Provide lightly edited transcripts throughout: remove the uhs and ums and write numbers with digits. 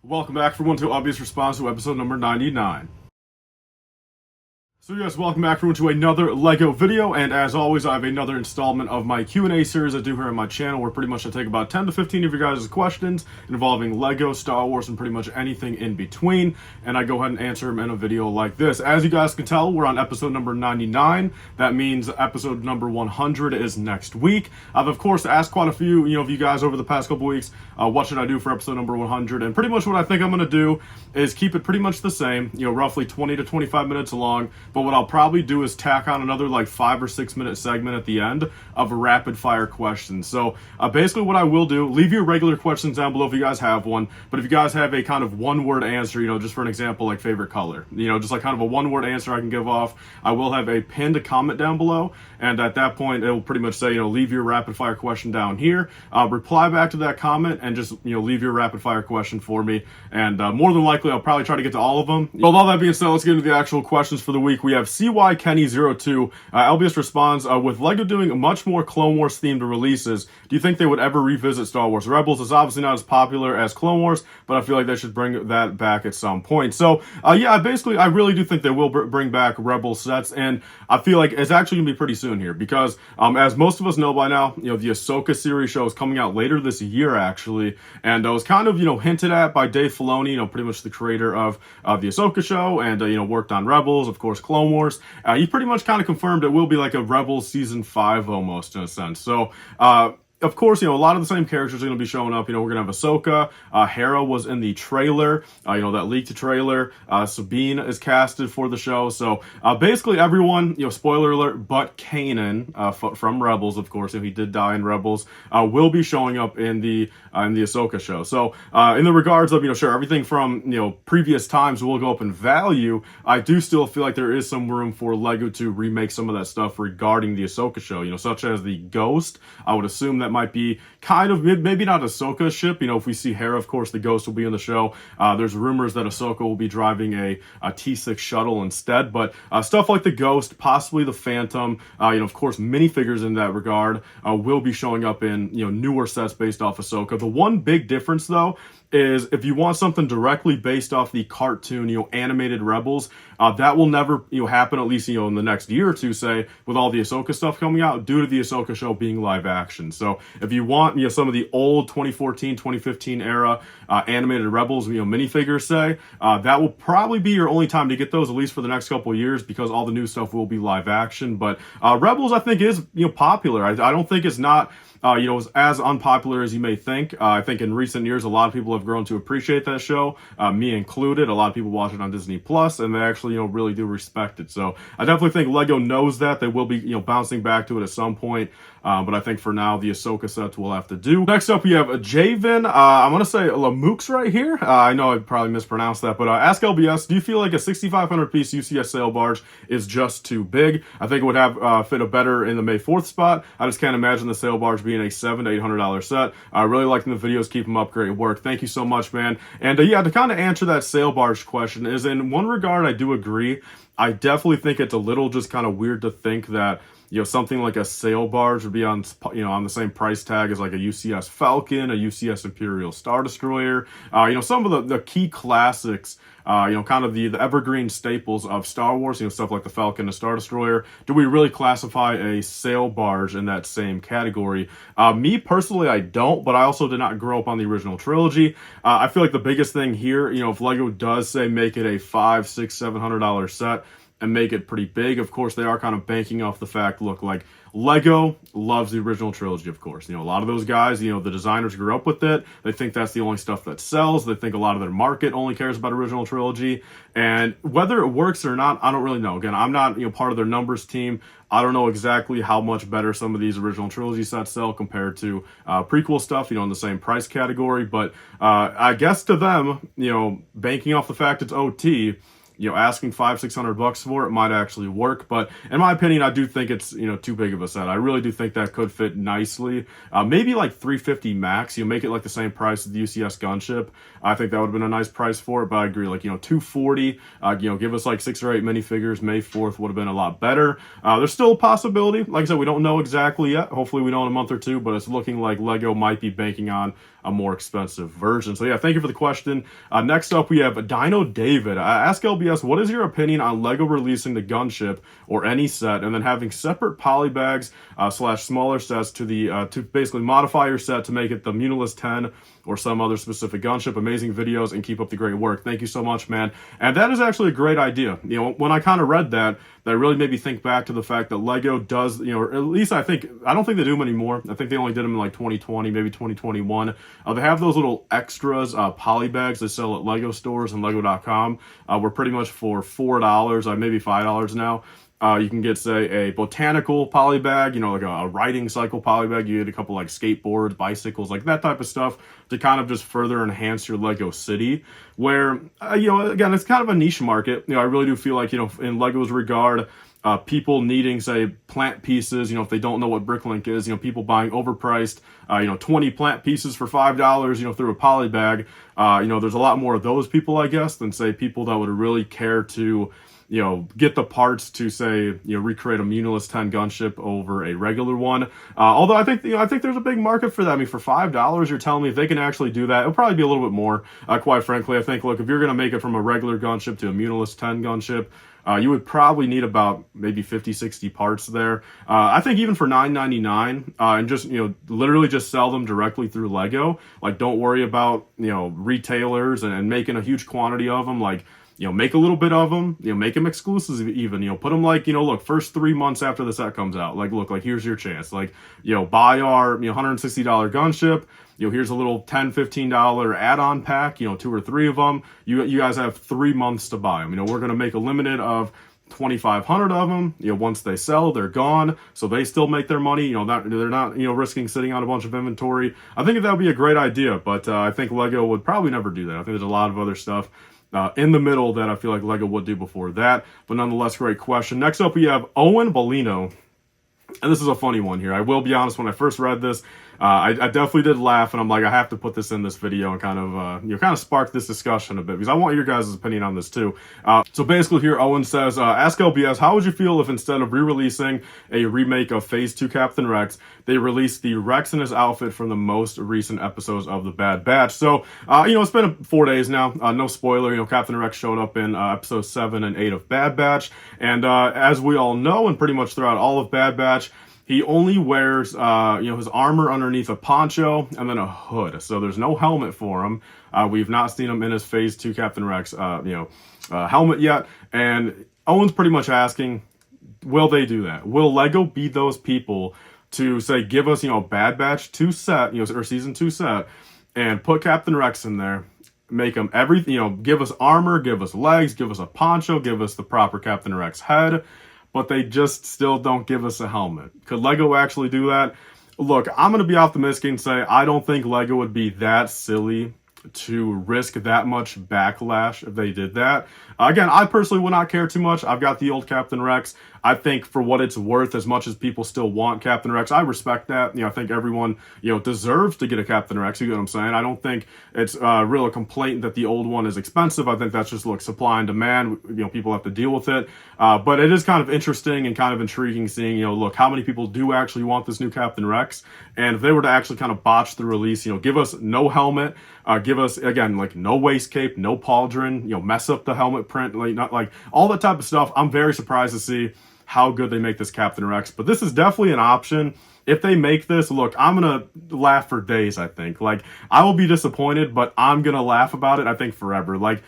Welcome back everyone to LBS Responds To episode number 99. So yes, welcome back everyone to another LEGO video, and as always I have another installment of my Q&A series I do here on my channel where pretty much I take about 10 to 15 of your guys' questions involving LEGO, Star Wars, and pretty much anything in between, and I go ahead and answer them in a video like this. As you guys can tell, we're on episode number 99. That means episode number 100 is next week. I've of course asked quite a few of you guys over the past couple weeks, what should I do for episode number 100, and pretty much what I think I'm going to do is keep it pretty much the same, roughly 20 to 25 minutes long. But what I'll probably do is tack on another like 5 or 6 minute segment at the end of rapid fire questions. So basically what I will do, leave your regular questions down below if you guys have one, but if you guys have a kind of one word answer, just for an example, like favorite color, just like kind of a one word answer I can give off, I will have a pinned comment down below, and at that point it will pretty much say, leave your rapid fire question down here, reply back to that comment and just, leave your rapid fire question for me, and more than likely I'll probably try to get to all of them. But with all that being said, let's get into the actual questions for the week. We have CY Kenny02, LBS responds, with LEGO doing much more Clone Wars themed releases, do you think they would ever revisit Star Wars Rebels? It's obviously not as popular as Clone Wars, but I feel like they should bring that back at some point. So yeah, I really do think they will bring back Rebel sets, and I feel like it's actually gonna be pretty soon here, because as most of us know by now, the Ahsoka series show is coming out later this year actually, and it was kind of hinted at by Dave Filoni, pretty much the creator of the Ahsoka show, and worked on Rebels, of course Clone Wars. He pretty much kind of confirmed it will be like a Rebels season 5 almost, in a sense. So of course, a lot of the same characters are going to be showing up. We're going to have Ahsoka. Hera was in the trailer, that leaked trailer. Sabine is casted for the show. So basically everyone, spoiler alert, but Kanan from Rebels, of course, he did die in Rebels, will be showing up in the Ahsoka show. So in the regards of, sure, everything from, previous times will go up in value, I do still feel like there is some room for LEGO to remake some of that stuff regarding the Ahsoka show, such as the Ghost. I would assume that might be kind of, maybe not Ahsoka ship. If we see Hera, of course, the Ghost will be in the show. There's rumors that Ahsoka will be driving a T6 shuttle instead, but stuff like the Ghost, possibly the Phantom, of course, minifigures in that regard will be showing up in, newer sets based off Ahsoka. The one big difference, though, is if you want something directly based off the cartoon, animated Rebels, that will never, happen, at least, in the next year or two, say, with all the Ahsoka stuff coming out, due to the Ahsoka show being live action. So if you want, some of the old 2014, 2015 era animated Rebels, minifigures, say, that will probably be your only time to get those, at least for the next couple of years, because all the new stuff will be live action. But Rebels, I think, is, popular. I don't think it's not, as unpopular as you may think. I think in recent years, a lot of people have grown to appreciate that show, me included. A lot of people watch it on Disney Plus, and they actually, really do respect it. So I definitely think LEGO knows that. They will be, bouncing back to it at some point. But I think for now, the Ahsoka sets will have to do. Next up, we have Javen. I'm going to say Lamooks right here. I know I probably mispronounced that, but ask LBS, do you feel like a 6,500 piece UCS Sail Barge is just too big? I think it would have fit a better in the May 4th spot. I just can't imagine the Sail Barge being a $700 to $800 set. I really liking the videos. Keep them up. Great work. Thank you so much, man. And yeah, to kind of answer that Sail Barge question is, in one regard, I do agree. I definitely think it's a little just kind of weird to think that something like a sail barge would be on, on the same price tag as like a UCS Falcon, a UCS Imperial Star Destroyer, some of the key classics, kind of the evergreen staples of Star Wars, stuff like the Falcon, the Star Destroyer. Do we really classify a sail barge in that same category? Me personally, I don't, but I also did not grow up on the original trilogy. I feel like the biggest thing here, if LEGO does say make it a $500, $600, $700 set, and make it pretty big, of course, they are kind of banking off the fact, look, like, LEGO loves the original trilogy, of course. A lot of those guys, the designers grew up with it. They think that's the only stuff that sells. They think a lot of their market only cares about original trilogy. And whether it works or not, I don't really know. Again, I'm not, part of their numbers team. I don't know exactly how much better some of these original trilogy sets sell compared to prequel stuff, in the same price category. But I guess to them, banking off the fact it's OT, asking $500-600 for it might actually work. But in my opinion, I do think it's, too big of a set. I really do think that could fit nicely. Maybe like $350 max. Make it like the same price as the UCS Gunship. I think that would have been a nice price for it, but I agree, like, $240, give us like 6 or 8 minifigures. May 4th would have been a lot better. There's still a possibility. Like I said, we don't know exactly yet. Hopefully we know in a month or two, but it's looking like LEGO might be banking on a more expensive version. So yeah, thank you for the question. Next up, we have Dino David. Ask LBS, what is your opinion on LEGO releasing the gunship or any set and then having separate polybags slash smaller sets to basically modify your set to make it the Munilus 10 or some other specific gunship? Amazing videos and keep up the great work. Thank you so much, man. And that is actually a great idea. You know, when I kind of read that really made me think back to the fact that LEGO does, you know, or at least I don't think they do them anymore. I think they only did them in like 2020, maybe 2021. They have those little extras, poly bags they sell at LEGO stores and Lego.com. Were pretty much for $4, maybe $5 now. You can get, say, a botanical poly bag, you know, like a riding cycle poly bag. You get a couple like skateboards, bicycles, like that type of stuff to kind of just further enhance your LEGO city. Where, you know, again, it's kind of a niche market. You know, I really do feel like, you know, in LEGO's regard, people needing, say, plant pieces, you know, if they don't know what Bricklink is, you know, people buying overpriced, you know, 20 plant pieces for $5, you know, through a poly bag. You know, there's a lot more of those people, I guess, than, say, people that would really care to, you know, get the parts to, say, you know, recreate a Munilus 10 gunship over a regular one. Although I think, you know, I think there's a big market for that. I mean, for $5, you're telling me if they can actually do that, it'll probably be a little bit more. Quite frankly, I think, look, if you're going to make it from a regular gunship to a Munilus 10 gunship, you would probably need about maybe 50, 60 parts there. I think even for $9.99, and just, you know, literally just sell them directly through LEGO. Like, don't worry about, you know, retailers and making a huge quantity of them. Like, you know, make a little bit of them, you know, make them exclusive even, you know, put them like, you know, look, first 3 months after the set comes out, like, look, like, here's your chance. Like, you know, buy our, you know, $160 gunship. You know, here's a little $10, $15 add-on pack, you know, 2 or 3 of them. You guys have 3 months to buy them. You know, we're going to make a limited of 2,500 of them. You know, once they sell, they're gone. So they still make their money. You know, they're not, you know, risking sitting on a bunch of inventory. I think that would be a great idea, but I think LEGO would probably never do that. I think there's a lot of other stuff in the middle that I feel like LEGO would do before that. But nonetheless, great question. Next up, we have Owen Bellino. And this is a funny one here. I will be honest, when I first read this, I definitely did laugh, and I'm like, I have to put this in this video and kind of, you know, kind of spark this discussion a bit, because I want your guys' opinion on this too. So basically here, Owen says, ask LBS, how would you feel if instead of re-releasing a remake of Phase 2 Captain Rex, they released the Rex in his outfit from the most recent episodes of The Bad Batch? So, you know, it's been 4 days now. No spoiler, you know, Captain Rex showed up in episodes 7 and 8 of Bad Batch. And as we all know, and pretty much throughout all of Bad Batch, he only wears, you know, his armor underneath a poncho and then a hood. So there's no helmet for him. We've not seen him in his Phase 2 Captain Rex, you know, helmet yet. And Owen's pretty much asking, will they do that? Will LEGO be those people to, say, give us, you know, Bad Batch 2 set, you know, or Season 2 set, and put Captain Rex in there, make him everything, you know, give us armor, give us legs, give us a poncho, give us the proper Captain Rex head, but they just still don't give us a helmet? Could LEGO actually do that? Look, I'm going to be optimistic and say I don't think LEGO would be that silly to risk that much backlash if they did that. Again, I personally would not care too much. I've got the old Captain Rex. I think for what it's worth, as much as people still want Captain Rex, I respect that. You know, I think everyone, you know, deserves to get a Captain Rex. You get what I'm saying? I don't think it's really a complaint that the old one is expensive. I think that's just, look, supply and demand. You know, people have to deal with it. But it is kind of interesting and kind of intriguing seeing, you know, look, how many people do actually want this new Captain Rex? And if they were to actually kind of botch the release, you know, give us no helmet, give us, again, like, no waist cape, no pauldron, you know, mess up the helmet print, like, not like all that type of stuff. I'm very surprised to see how good they make this Captain Rex, but this is definitely an option. If they make this, look, I'm gonna laugh for days. I think, like, I will be disappointed, but I'm gonna laugh about it, I think, forever. Like,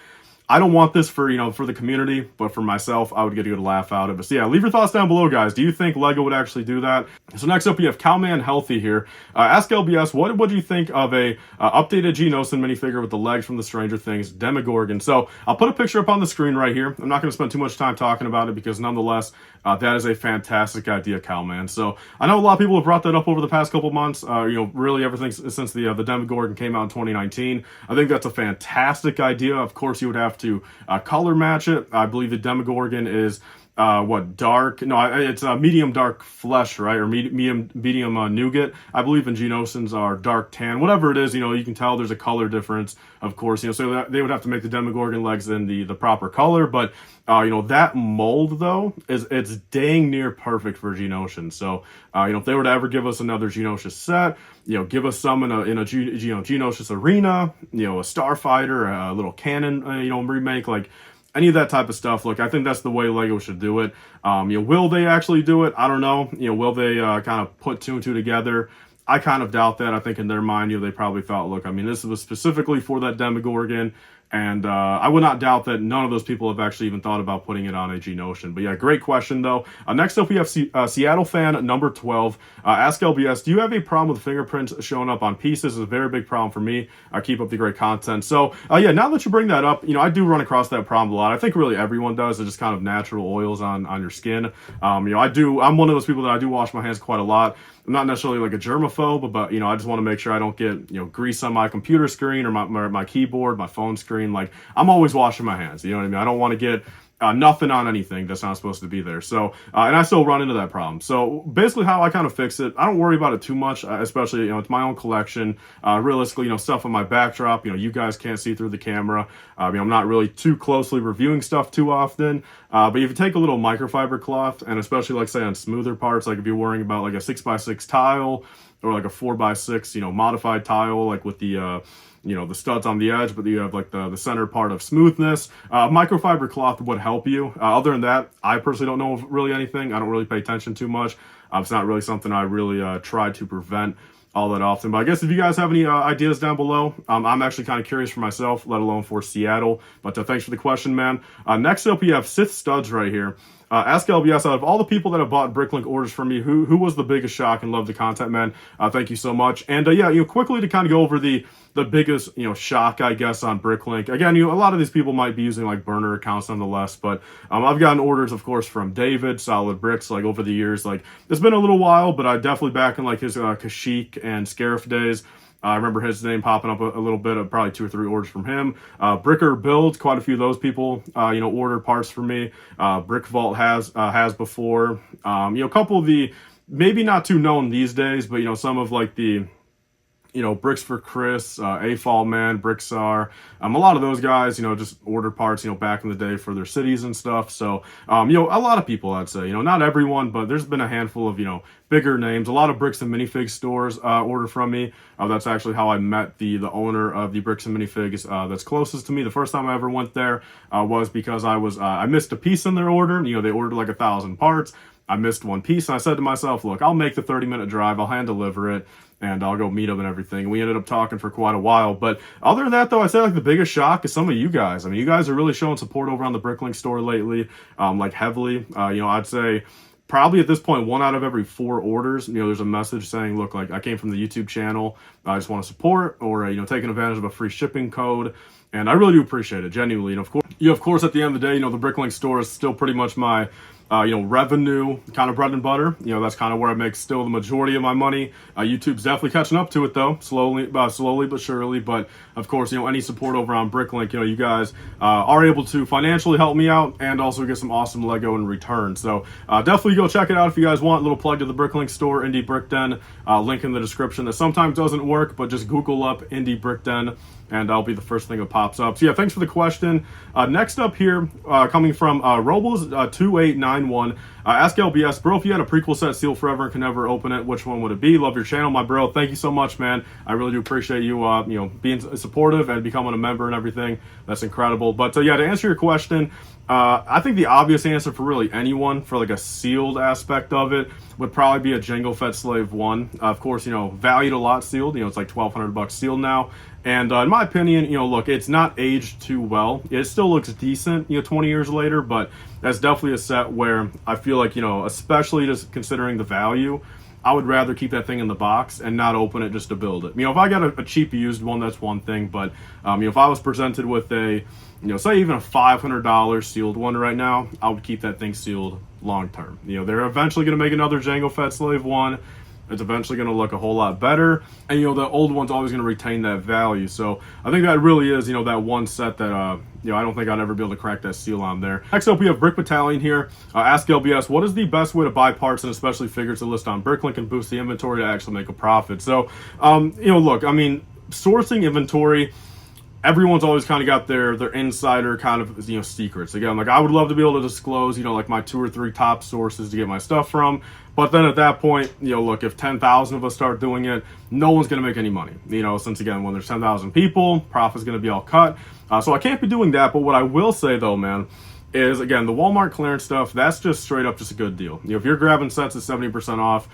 I don't want this for, you know, for the community, but for myself, I would get a good laugh out of it. So yeah, leave your thoughts down below, guys. Do you think LEGO would actually do that? So next up, we have Cowman Healthy here. Ask LBS, what would you think of a updated Geonosian minifigure with the legs from the Stranger Things Demogorgon? So I'll put a picture up on the screen right here. I'm not going to spend too much time talking about it because nonetheless, that is a fantastic idea, Cowman. So I know a lot of people have brought that up over the past couple months. You know, really everything since the Demogorgon came out in 2019. I think that's a fantastic idea. Of course, you would have to color match it. I believe the Demogorgon is what, dark? No, it's medium dark flesh, right? Or medium nougat. I believe in Geonosians are dark tan, whatever it is. You can tell there's a color difference, of course. So that they would have to make the Demogorgon legs in the proper color, but that mold though it's dang near perfect for Geonosians. So if they were to ever give us another Geonosian set, give us some in a Geonosian arena, a starfighter, a little cannon, remake, like any of that type of stuff. Look, I think that's the way Lego should do it. Will they actually do it? I don't know. Will they kind of put two and two together? I kind of doubt that. I think in their mind, they probably thought, look, I mean, this was specifically for that Demogorgon. And I would not doubt that none of those people have actually even thought about putting it on a Geonosian. But yeah, great question though. Next up, we have Seattle fan number 12. Ask LBS, do you have a problem with fingerprints showing up on pieces? It's a very big problem for me. Keep up the great content. So yeah, now that you bring that up, I do run across that problem a lot. I think really everyone does. It's just kind of natural oils on your skin. I'm one of those people that I do wash my hands quite a lot. I'm not necessarily like a germaphobe, but I just want to make sure I don't get grease on my computer screen or my keyboard, my phone screen. Like, I'm always washing my hands. You know what I mean? I don't want to get nothing on anything that's not supposed to be there. So, and I still run into that problem. So basically how I kind of fix it, I don't worry about it too much, especially, it's my own collection. Realistically, stuff on my backdrop, you guys can't see through the camera. I'm not really too closely reviewing stuff too often. But if you take a little microfiber cloth, and especially like say on smoother parts, like if you're worrying about like a 6x6 tile or like a 4x6, modified tile, like with the, the studs on the edge, but you have like the center part of smoothness. Microfiber cloth would help you. Other than that, I personally don't know really anything. I don't really pay attention too much. It's not really something I really try to prevent all that often. But I guess if you guys have any ideas down below, I'm actually kind of curious for myself, let alone for Seattle. But thanks for the question, man. Next up, we have Sith Studs right here. Ask LBS, out of all the people that have bought Bricklink orders from me, who was the biggest shock and loved the content, man? Thank you so much. And yeah, quickly to kind of go over the biggest, shock, I guess, on Bricklink. Again, a lot of these people might be using like burner accounts nonetheless, but I've gotten orders, of course, from David, Solid Bricks, like over the years. Like, it's been a little while, but I definitely back in like his Kashyyyk and Scarif days. I remember his name popping up a little bit, of probably 2 or 3 orders from him. Bricker Builds, quite a few of those people, ordered parts for me. Brick Vault has before. A couple of the, maybe not too known these days, but, some of like the, Bricks for Chris, AFall Man, Bricksar, a lot of those guys, just order parts, back in the day for their cities and stuff. So, a lot of people, I'd say, not everyone, but there's been a handful of, bigger names. A lot of Bricks and Minifig stores order from me. That's actually how I met the owner of the Bricks and Minifigs that's closest to me. The first time I ever went there was because I missed a piece in their order. They ordered like 1,000 parts. I missed one piece, and I said to myself, look, I'll make the 30-minute drive, I'll hand deliver it, and I'll go meet them and everything. And we ended up talking for quite a while. But other than that, though, I'd say like the biggest shock is some of you guys. I mean, you guys are really showing support over on the Bricklink store lately, like heavily. I'd say probably at this point, 1 out of every 4 orders, there's a message saying, look, like I came from the YouTube channel, I just want to support, or, taking advantage of a free shipping code. And I really do appreciate it, genuinely. And of course, at the end of the day, the Bricklink store is still pretty much my revenue kind of bread and butter. That's kind of where I make still the majority of my money. YouTube's definitely catching up to it though, slowly but surely. But of course, any support over on Bricklink, you guys are able to financially help me out and also get some awesome Lego in return. So definitely go check it out if you guys want. A little plug to the Bricklink store, Indie Brick Den, link in the description. That sometimes doesn't work, but just Google up Indie Brick Den, and I'll be the first thing that pops up. So yeah, thanks for the question. Next up here, coming from Robles2891, ask LBS, bro, if you had a prequel set sealed forever and can never open it, which one would it be? Love your channel, my bro. Thank you so much, man. I really do appreciate you, being supportive and becoming a member and everything. That's incredible. But yeah, to answer your question, I think the obvious answer for really anyone for like a sealed aspect of it would probably be a Jango Fett Slave 1. Of course, valued a lot sealed. It's like $1,200 sealed now. And in my opinion, look, it's not aged too well. It still looks decent, 20 years later, but that's definitely a set where I feel like, especially just considering the value, I would rather keep that thing in the box and not open it just to build it. If I got a cheap used one, that's one thing, but if I was presented with a, say even a $500 sealed one right now, I would keep that thing sealed long term. They're eventually going to make another Jango Fett Slave 1. it's eventually going to look a whole lot better. And, the old one's always going to retain that value. So I think that really is, that one set that, I don't think I'd ever be able to crack that seal on there. Next up, we have Brick Battalion here. Ask LBS, what is the best way to buy parts and especially figures to list on Bricklink and boost the inventory to actually make a profit? So, look, I mean, sourcing inventory, everyone's always kind of got their insider kind of, secrets. Again, like I would love to be able to disclose, like my 2 or 3 top sources to get my stuff from. But then at that point, look, if 10,000 of us start doing it, no one's going to make any money. Since again, when there's 10,000 people, profit's going to be all cut. So I can't be doing that. But what I will say though, man, is again, the Walmart clearance stuff, that's just straight up just a good deal. If you're grabbing sets at 70% off,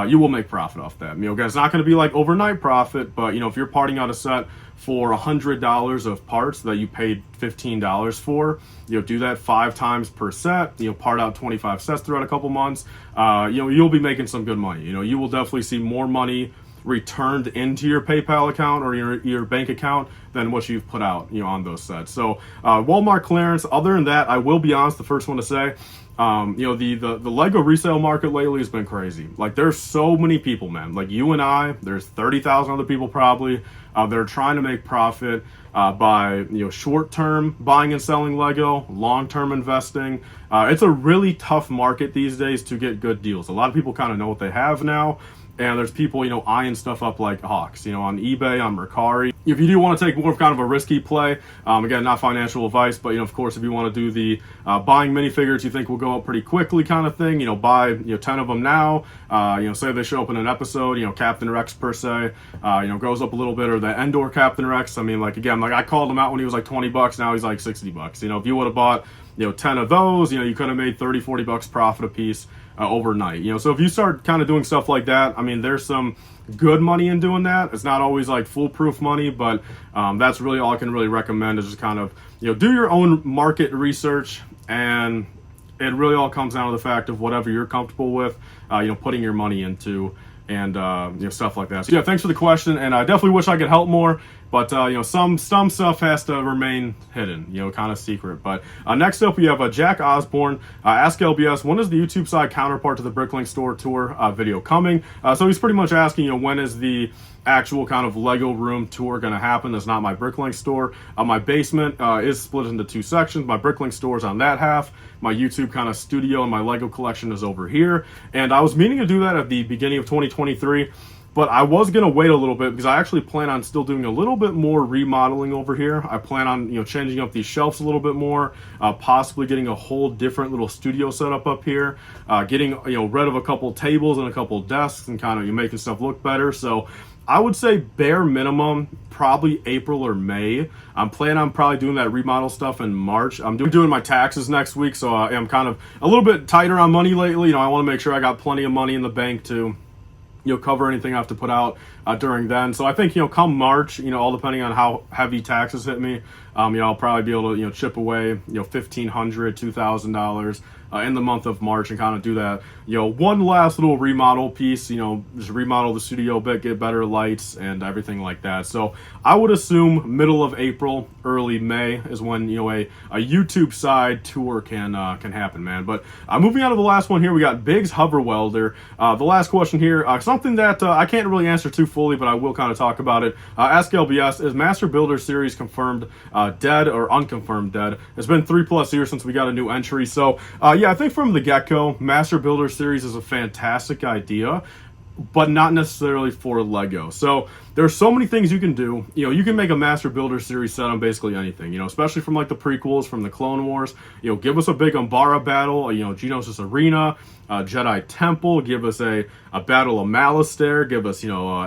you will make profit off that. Again, it's not going to be like overnight profit, but if you're parting out a set for $100 of parts that you paid $15 for, do that 5 times per set, part out 25 sets throughout a couple months, you'll be making some good money. You will definitely see more money returned into your PayPal account or your bank account than what you've put out, on those sets. So Walmart clearance, other than that, I will be honest, the first one to say, the Lego resale market lately has been crazy. Like there's so many people, man, like you and I, there's 30,000 other people probably, that are trying to make profit by, short-term buying and selling Lego, long-term investing. It's a really tough market these days to get good deals. A lot of people kind of know what they have now. And there's people, eyeing stuff up like hawks, on eBay, on Mercari. If you do want to take more of kind of a risky play, again, not financial advice, but, of course, if you want to do the buying minifigures you think will go up pretty quickly kind of thing, buy, 10 of them now, say they show up in an episode, Captain Rex per se, goes up a little bit, or the Endor Captain Rex. I mean, like, again, like I called him out when he was like $20, now he's like $60. If you would have bought, 10 of those, you could have made $30-40 profit a piece overnight. So if you start kind of doing stuff like that, I mean, there's some good money in doing that. It's not always like foolproof money, but that's really all I can really recommend is just kind of, do your own market research, and it really all comes down to the fact of whatever you're comfortable with, putting your money into, and stuff like that. So yeah, thanks for the question, and I definitely wish I could help more, but some stuff has to remain hidden, kind of secret. But next up, we have Jack Osborne. Ask LBS, when is the YouTube side counterpart to the Bricklink store tour video coming? So he's pretty much asking, when is the actual kind of Lego room tour going to happen? That's not my Bricklink store. My basement is split into 2 sections. My Bricklink store is on that half. My YouTube kind of studio and my Lego collection is over here. And I was meaning to do that at the beginning of 2023, but I was going to wait a little bit because I actually plan on still doing a little bit more remodeling over here. I plan on, changing up these shelves a little bit more, possibly getting a whole different little studio setup up here, getting, rid of a couple tables and a couple desks and kind of making stuff look better. So I would say bare minimum, probably April or May. I'm planning on probably doing that remodel stuff in March. I'm doing my taxes next week, so I'm kind of a little bit tighter on money lately. I want to make sure I got plenty of money in the bank to cover anything I have to put out during then. So I think, come March, all depending on how heavy taxes hit me, I'll probably be able to, chip away, $1,500, $2,000 in the month of March and kind of do that, one last little remodel piece, just remodel the studio a bit, get better lights and everything like that. So I would assume middle of April, early May is when, a YouTube side tour can happen, man. But moving on to the last one here, we got Biggs Hover Welder. The last question here, something that I can't really answer too fully, but I will kind of talk about it. Ask LBS, is Master Builder series confirmed dead or unconfirmed dead? It's been 3+ years since we got a new entry. So yeah, I think from the get-go, Master Builder series is a fantastic idea, but not necessarily for Lego. So there's so many things you can do. You can make a Master Builder series set on basically anything, especially from like the prequels, from the Clone Wars. Give us a big Umbara battle, Geonosian Arena, Jedi Temple, give us a Battle of Malastare, give us,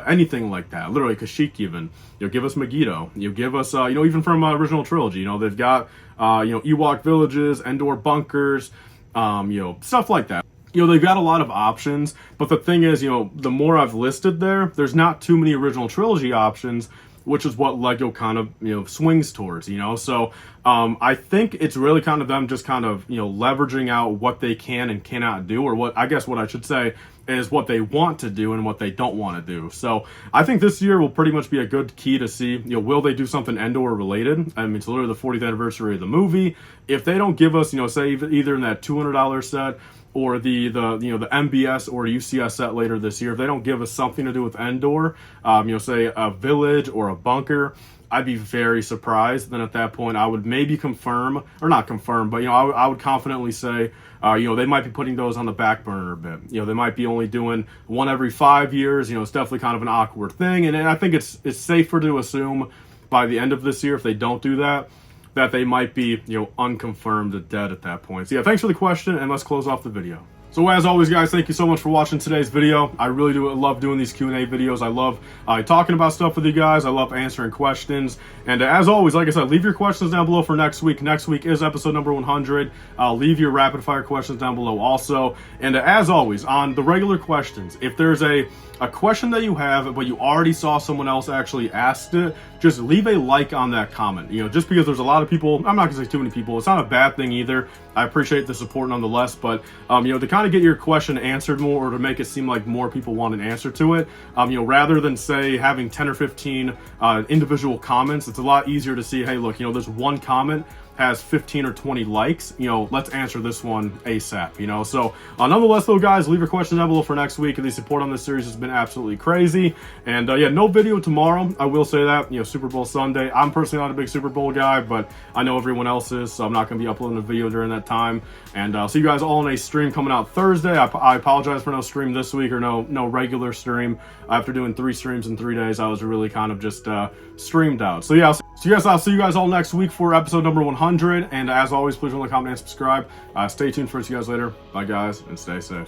anything like that. Literally Kashyyyk even. Give us Megiddo. Give us, even from original trilogy, they've got, Ewok villages, Endor bunkers, stuff like that. They've got a lot of options, but the thing is, the more I've listed there's not too many original trilogy options, which is what Lego kind of, swings towards, So I think it's really kind of them just kind of, leveraging out what they can and cannot do, or what I should say is what they want to do and what they don't want to do. So I think this year will pretty much be a good key to see, will they do something Endor related? I mean, it's literally the 40th anniversary of the movie. If they don't give us, say either in that $200 set or the MBS or UCS set later this year, if they don't give us something to do with Endor, say a village or a bunker, I'd be very surprised. Then at that point, I would maybe confirm, or not confirm, but I would confidently say, they might be putting those on the back burner a bit. They might be only doing one every 5 years. It's definitely kind of an awkward thing, and I think it's safer to assume by the end of this year, if they don't do that, that they might be unconfirmed dead at that point. So yeah, thanks for the question, and let's close off the video. So as always, guys, thank you so much for watching today's video. I really do love doing these Q&A videos. I love talking about stuff with you guys. I love answering questions. And as always, like I said, leave your questions down below for next week. Next week is episode number 100. Leave your rapid fire questions down below also. And as always, on the regular questions, if there's a question that you have, but you already saw someone else actually asked it, just leave a like on that comment. Just because there's a lot of people, I'm not gonna say too many people, it's not a bad thing either. I appreciate the support nonetheless, but to kind of get your question answered more, or to make it seem like more people want an answer to it, rather than say having 10 or 15 individual comments, it's a lot easier to see, hey, look, there's one comment has 15 or 20 likes, let's answer this one ASAP, so nonetheless though, guys, leave your questions down below for next week. The support on this series has been absolutely crazy, and yeah, no video tomorrow, I will say that. Super Bowl Sunday, I'm personally not a big Super Bowl guy, but I know everyone else is, so I'm not going to be uploading a video during that time. And I'll see you guys all in a stream coming out Thursday. I apologize for no stream this week, or no regular stream. After doing 3 streams in 3 days, I was really kind of just streamed out. So yeah, I'll see you guys all next week for episode number 100. And as always, please like, comment, and subscribe. Stay tuned for us, you guys later. Bye, guys, and stay safe.